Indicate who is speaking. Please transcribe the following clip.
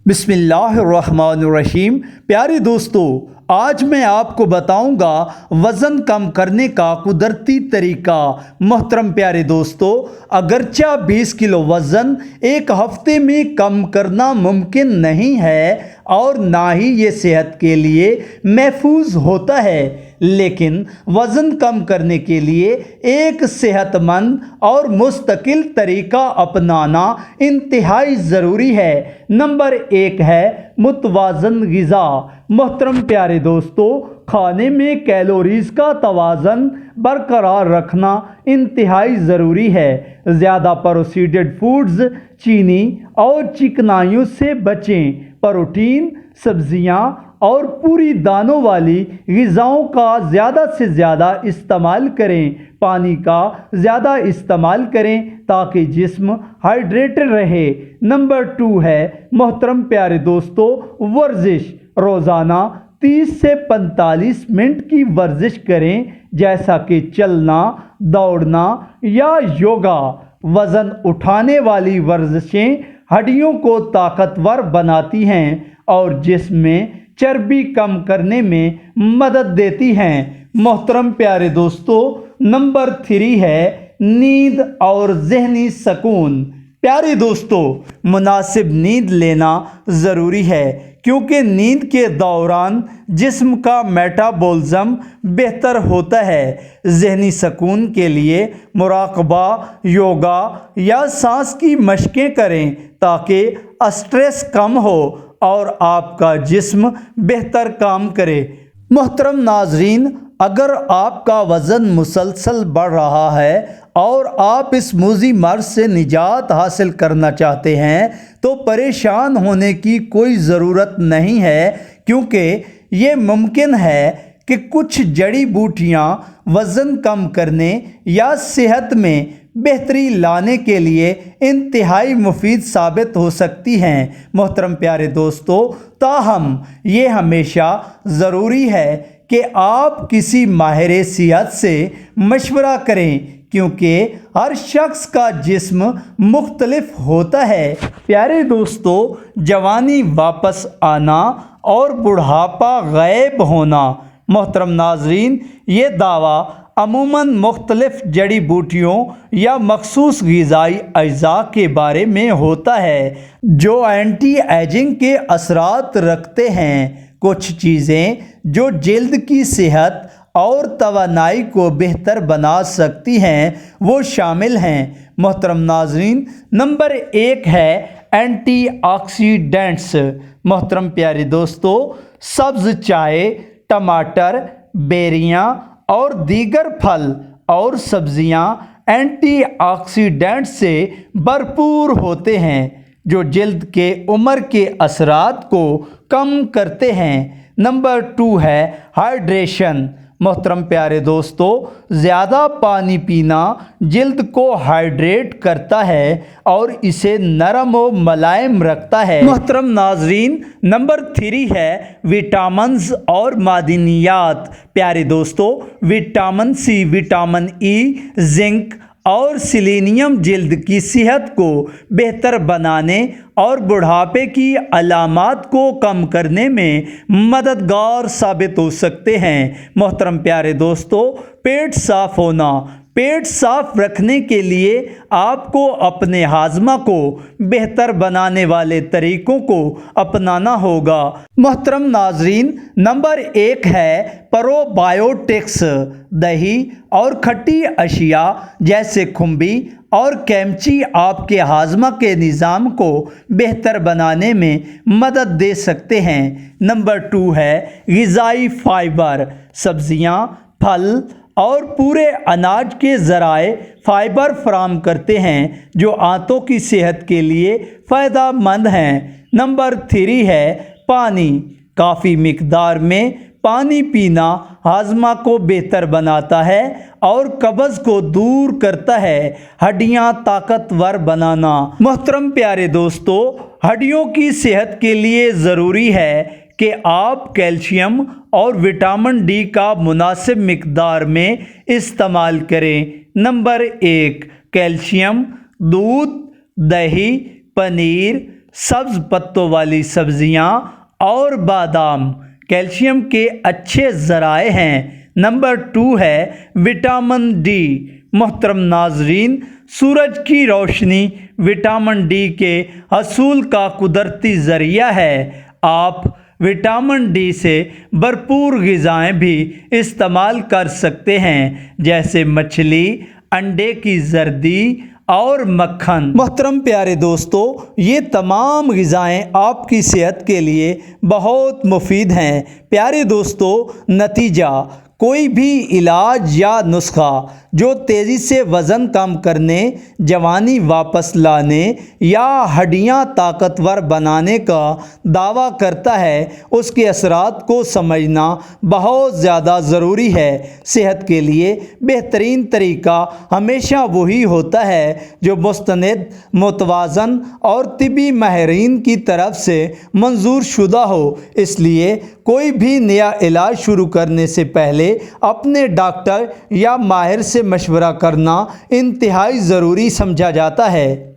Speaker 1: بسم اللہ الرحمن الرحیم۔ پیارے دوستو، آج میں آپ کو بتاؤں گا وزن کم کرنے کا قدرتی طریقہ۔ محترم پیارے دوستو، اگرچہ 20 کلو وزن ایک ہفتے میں کم کرنا ممکن نہیں ہے اور نہ ہی یہ صحت کے لیے محفوظ ہوتا ہے، لیکن وزن کم کرنے کے لیے ایک صحت مند اور مستقل طریقہ اپنانا انتہائی ضروری ہے۔ نمبر 1 ہے متوازن غذا۔ محترم پیارے دوستو، کھانے میں کیلوریز کا توازن برقرار رکھنا انتہائی ضروری ہے۔ زیادہ پروسیسڈ فوڈز، چینی اور چکنائیوں سے بچیں۔ پروٹین، سبزیاں اور پوری دانوں والی غذاؤں کا زیادہ سے زیادہ استعمال کریں۔ پانی کا زیادہ استعمال کریں تاکہ جسم ہائیڈریٹڈ رہے۔ نمبر 2 ہے محترم پیارے دوستو ورزش۔ روزانہ 30 سے 45 منٹ کی ورزش کریں، جیسا کہ چلنا، دوڑنا یا یوگا۔ وزن اٹھانے والی ورزشیں ہڈیوں کو طاقتور بناتی ہیں اور جسم میں چربی کم کرنے میں مدد دیتی ہیں۔ محترم پیارے دوستو، نمبر 3 ہے نیند اور ذہنی سکون۔ پیارے دوستو، مناسب نیند لینا ضروری ہے کیونکہ نیند کے دوران جسم کا میٹابولزم بہتر ہوتا ہے۔ ذہنی سکون کے لیے مراقبہ، یوگا یا سانس کی مشقیں کریں تاکہ اسٹریس کم ہو اور آپ کا جسم بہتر کام کرے۔ محترم ناظرین، اگر آپ کا وزن مسلسل بڑھ رہا ہے اور آپ اس موذی مرض سے نجات حاصل کرنا چاہتے ہیں تو پریشان ہونے کی کوئی ضرورت نہیں ہے، کیونکہ یہ ممکن ہے کہ کچھ جڑی بوٹیاں وزن کم کرنے یا صحت میں بہتری لانے کے لیے انتہائی مفید ثابت ہو سکتی ہیں۔ محترم پیارے دوستو، تاہم یہ ہمیشہ ضروری ہے کہ آپ کسی ماہر صحت سے مشورہ کریں، کیونکہ ہر شخص کا جسم مختلف ہوتا ہے۔ پیارے دوستو، جوانی واپس آنا اور بڑھاپا غائب ہونا۔ محترم ناظرین، یہ دعویٰ عموماً مختلف جڑی بوٹیوں یا مخصوص غذائی اجزاء کے بارے میں ہوتا ہے جو اینٹی ایجنگ کے اثرات رکھتے ہیں۔ کچھ چیزیں جو جلد کی صحت اور توانائی کو بہتر بنا سکتی ہیں وہ شامل ہیں۔ محترم ناظرین، نمبر 1 ہے اینٹی آکسیڈنٹس۔ محترم پیارے دوستو، سبز چائے، ٹماٹر، بیریاں اور دیگر پھل اور سبزیاں اینٹی آکسیڈنٹ سے بھرپور ہوتے ہیں جو جلد کے عمر کے اثرات کو کم کرتے ہیں۔ نمبر 2 ہے ہائیڈریشن۔ محترم پیارے دوستو، زیادہ پانی پینا جلد کو ہائیڈریٹ کرتا ہے اور اسے نرم و ملائم رکھتا ہے۔ محترم ناظرین، نمبر 3 ہے وٹامنز اور معدنیات۔ پیارے دوستو، vitamin C, vitamin E, zinc اور سیلینیم جلد کی صحت کو بہتر بنانے اور بڑھاپے کی علامات کو کم کرنے میں مددگار ثابت ہو سکتے ہیں۔ محترم پیارے دوستو، پیٹ صاف ہونا۔ پیٹ صاف رکھنے کے لیے آپ کو اپنے ہاضمہ کو بہتر بنانے والے طریقوں کو اپنانا ہوگا۔ محترم ناظرین، نمبر 1 ہے پرو بایوٹکس۔ دہی اور کھٹی اشیاء جیسے کھمبی اور کیمچی آپ کے ہاضمہ کے نظام کو بہتر بنانے میں مدد دے سکتے ہیں۔ نمبر 2 ہے غذائی فائبر۔ سبزیاں، پھل اور پورے اناج کے ذرائع فائبر فراہم کرتے ہیں جو آنتوں کی صحت کے لیے فائدہ مند ہیں۔ نمبر 3 ہے پانی۔ کافی مقدار میں پانی پینا ہاضمہ کو بہتر بناتا ہے اور قبض کو دور کرتا ہے۔ ہڈیاں طاقتور بنانا۔ محترم پیارے دوستو، ہڈیوں کی صحت کے لیے ضروری ہے کہ آپ کیلشیم اور وٹامن ڈی کا مناسب مقدار میں استعمال کریں۔ Number 1 calcium. دودھ، دہی، پنیر، سبز پتوں والی سبزیاں اور بادام کیلشیم کے اچھے ذرائع ہیں۔ نمبر 2 ہے وٹامن ڈی۔ محترم ناظرین، سورج کی روشنی وٹامن ڈی کے حصول کا قدرتی ذریعہ ہے۔ آپ وٹامن ڈی سے بھرپور غذائیں بھی استعمال کر سکتے ہیں، جیسے مچھلی، انڈے کی زردی اور مکھن۔ محترم پیارے دوستو، یہ تمام غذائیں آپ کی صحت کے لیے بہت مفید ہیں۔ پیارے دوستو، نتیجہ: کوئی بھی علاج یا نسخہ جو تیزی سے وزن کم کرنے، جوانی واپس لانے یا ہڈیاں طاقتور بنانے کا دعویٰ کرتا ہے، اس کے اثرات کو سمجھنا بہت زیادہ ضروری ہے۔ صحت کے لیے بہترین طریقہ ہمیشہ وہی ہوتا ہے جو مستند، متوازن اور طبی ماہرین کی طرف سے منظور شدہ ہو۔ اس لیے کوئی بھی نیا علاج شروع کرنے سے پہلے اپنے ڈاکٹر یا ماہر سے مشورہ کرنا انتہائی ضروری سمجھا جاتا ہے۔